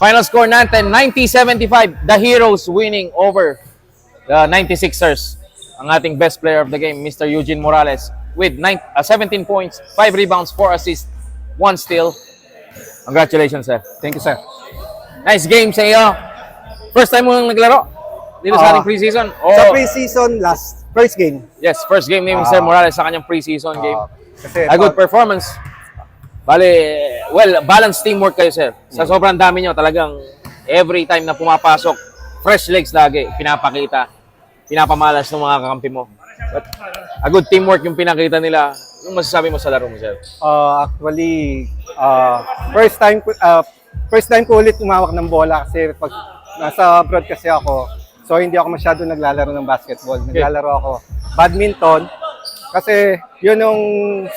Final score natin, 90-75. The Heroes winning over the 96ers. Ang ating best player of the game, Mr. Eugene Morales, with 17 points, 5 rebounds, 4 assists, 1 steal. Congratulations, sir. Thank you, sir. Nice game sa iyo. First time mo nang naglaro dito sa ating preseason? Sa preseason, first game. Yes, first game ni Mr. Morales sa kanyang preseason game. Kasi A good performance. Bale, well, balanced teamwork kayo, sir. Sa sobrang dami nyo, talagang every time na pumapasok, fresh legs lagi, pinapakita, pinapamalas ng mga kakampi mo. But a good teamwork yung pinakita nila. Yung masasabi mo sa laro mo, sir? Actually, first time ko ulit umawak ng bola kasi pag nasa abroad kasi ako, so hindi ako masyado naglalaro ng basketball. Naglalaro ako badminton kasi yun yung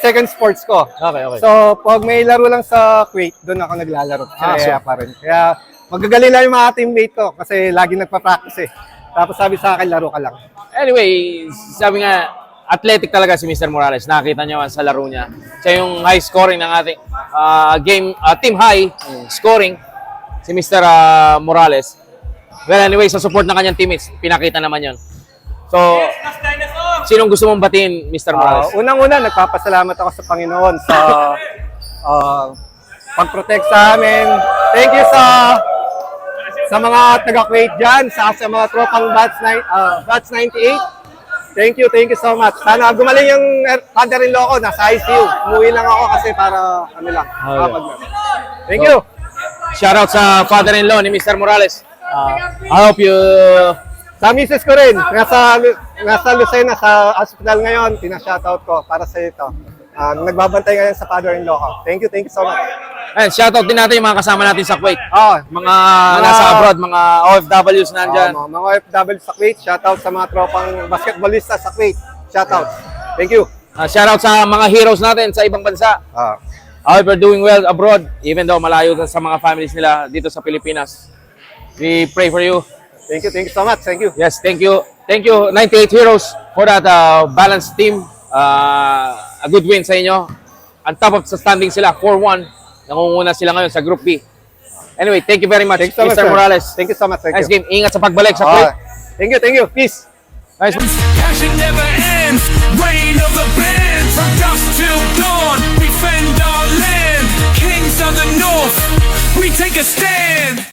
second sports ko. Okay. So, pag may laro lang sa Kuwait, doon ako naglalaro. Kaya pa rin. Kaya magagaling lang yung mga teammate ko kasi lagi nagpa-practice eh. Tapos sabi sa akin, laro ka lang. Anyway, sabi nga, athletic talaga si Mr. Morales. Nakita nyo sa laro niya. Siya yung high scoring ng ating team high scoring, si Mr. Morales. Well, anyway, sa support ng kanyang teammates, pinakita naman yon. So, sinong gusto mong batiin, Mr. Morales? Unang-una, nagpapasalamat ako sa Panginoon sa pag-protect sa amin. Thank you sa mga taga-Kuwait dyan, sa mga tropang Batch 98. Thank you so much. Sana gumaling yung father-in-law ko, nasa ICU. Umuwi lang ako kasi para Thank you. Shoutout sa father-in-law ni Mr. Morales. I hope you... Sa misis ko rin, nasa Lucena, sa hospital ngayon, pina-shoutout ko para sa ito. Nagbabantay ngayon sa father-in-law ko. Thank you so much. And shoutout din natin yung mga kasama natin sa Kuwait. Mga nasa abroad, mga OFWs nandyan. Mga OFW sa Kuwait, shoutout sa mga tropang basketballista sa Kuwait. Shoutout. Thank you. Shoutout sa mga heroes natin sa ibang bansa. I hope you're doing well abroad, even though malayo sa mga families nila dito sa Pilipinas. We pray for you. Thank you so much. Thank you. Yes, thank you. Thank you, 98 Heroes, for that balanced team. A good win sa inyo. On top of sa standing sila, 4-1. Nangunguna sila ngayon sa Group B. Anyway, thank you very much, So Mr. much, Morales. Thank you so much. Nice game. Ingat sa pagbalik sa Kuwait. Thank you. Peace. Nice. Passion never ends. Reign of the band. From dusk till dawn, defend our land. Kings of the North, we take a stand.